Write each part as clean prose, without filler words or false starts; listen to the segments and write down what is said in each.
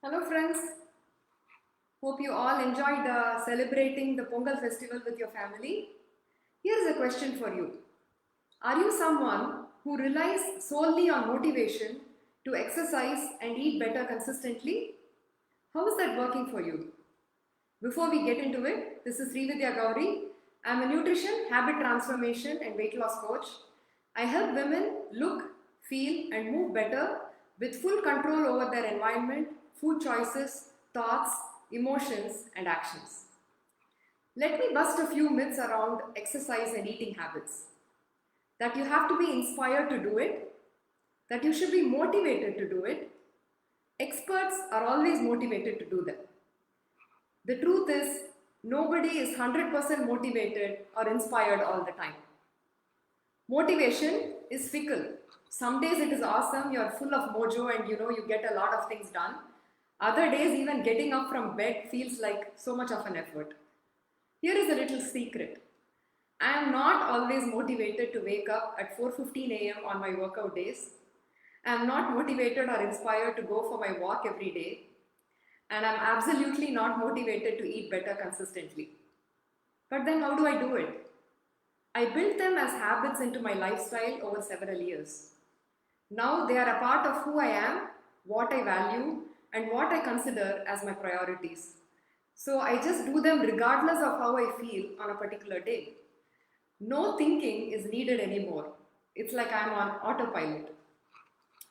Hello friends, hope you all enjoyed celebrating the Pongal festival with your family. Here's a question for you. Are you someone who relies solely on motivation to exercise and eat better consistently? How is that working for you? Before we get into it, this is Srividya Gauri. I'm a nutrition, habit transformation, and weight loss coach. I help women look, feel, and move better with full control over their environment, food choices, thoughts, emotions, and actions. Let me bust a few myths around exercise and eating habits. That you have to be inspired to do it, that you should be motivated to do it. Experts are always motivated to do them. The truth is, nobody is 100% motivated or inspired all the time. Motivation is fickle. Some days it is awesome, you're full of mojo and you get a lot of things done. Other days, even getting up from bed feels like so much of an effort. Here is a little secret. I am not always motivated to wake up at 4:15 a.m. on my workout days. I am not motivated or inspired to go for my walk every day. And I'm absolutely not motivated to eat better consistently. But then how do I do it? I built them as habits into my lifestyle over several years. Now they are a part of who I am, what I value, and what I consider as my priorities. So I just do them regardless of how I feel on a particular day. No thinking is needed anymore. It's like I'm on autopilot.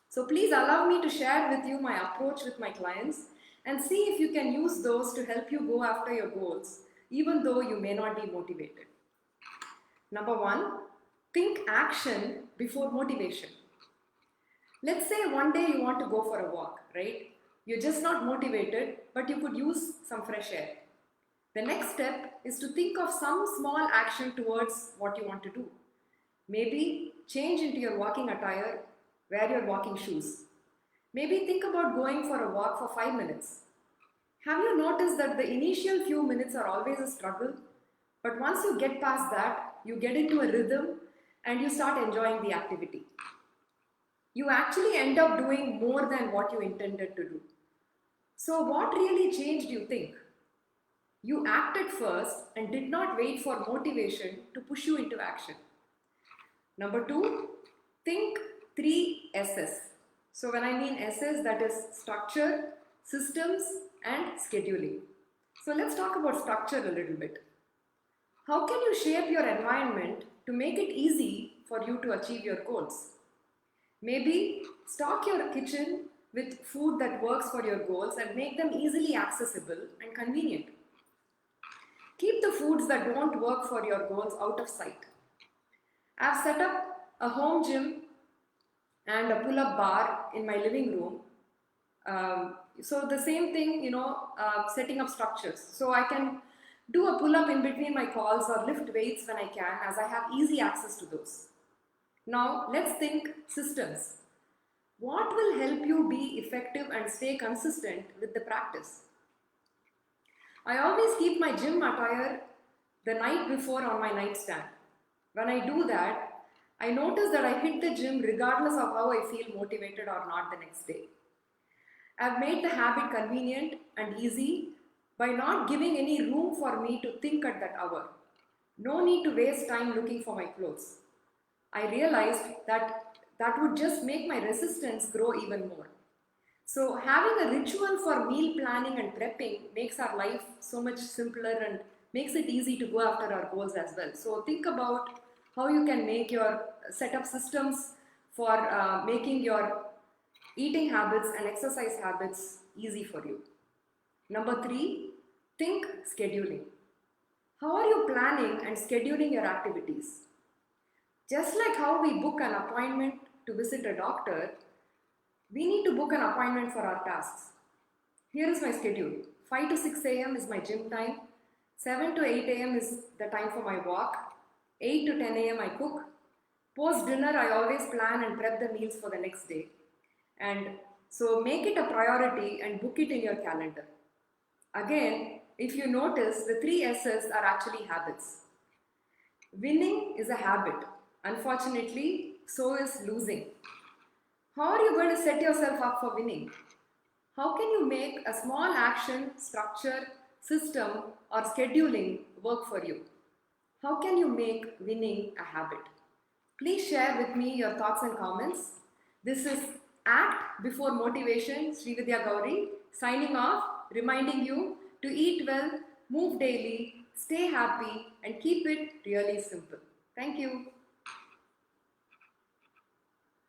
So please allow me to share with you my approach with my clients and see if you can use those to help you go after your goals, even though you may not be motivated. Number one, think action before motivation. Let's say one day you want to go for a walk, right? You're just not motivated, but you could use some fresh air. The next step is to think of some small action towards what you want to do. Maybe change into your walking attire, wear your walking shoes. Maybe think about going for a walk for 5 minutes. Have you noticed that the initial few minutes are always a struggle? But once you get past that, you get into a rhythm and you start enjoying the activity. You actually end up doing more than what you intended to do. So, what really changed, you think? You acted first and did not wait for motivation to push you into action. Number two, think three S's. So, when I mean S's, that is structure, systems, and scheduling. So, let's talk about structure a little bit. How can you shape your environment to make it easy for you to achieve your goals? Maybe stock your kitchen with food that works for your goals and make them easily accessible and convenient. Keep the foods that won't work for your goals out of sight. I've set up a home gym and a pull-up bar in my living room. So the same thing, setting up structures. So I can do a pull-up in between my calls or lift weights when I can, as I have easy access to those. Now let's think systems. What will help you be effective and stay consistent with the practice? I always keep my gym attire the night before on my nightstand. When I do that, I notice that I hit the gym regardless of how I feel motivated or not the next day. I've made the habit convenient and easy by not giving any room for me to think at that hour. No need to waste time looking for my clothes. I realized that would just make my resistance grow even more. So having a ritual for meal planning and prepping makes our life so much simpler and makes it easy to go after our goals as well. So think about how you can make your set up systems for making your eating habits and exercise habits easy for you. Number three, think scheduling. How are you planning and scheduling your activities? Just like how we book an appointment to visit a doctor, we need to book an appointment for our tasks. Here is my schedule. 5 to 6 a.m. is my gym time. 7 to 8 a.m. is the time for my walk. 8 to 10 a.m. I cook. Post dinner, I always plan and prep the meals for the next day. And so make it a priority and book it in your calendar. Again, if you notice, the three S's are actually habits. Winning is a habit. Unfortunately, so is losing. How are you going to set yourself up for winning? How can you make a small action, structure, system, or scheduling work for you? How can you make winning a habit? Please share with me your thoughts and comments. This is Act Before Motivation, Srividya Gauri, signing off, reminding you to eat well, move daily, stay happy, and keep it really simple. Thank you.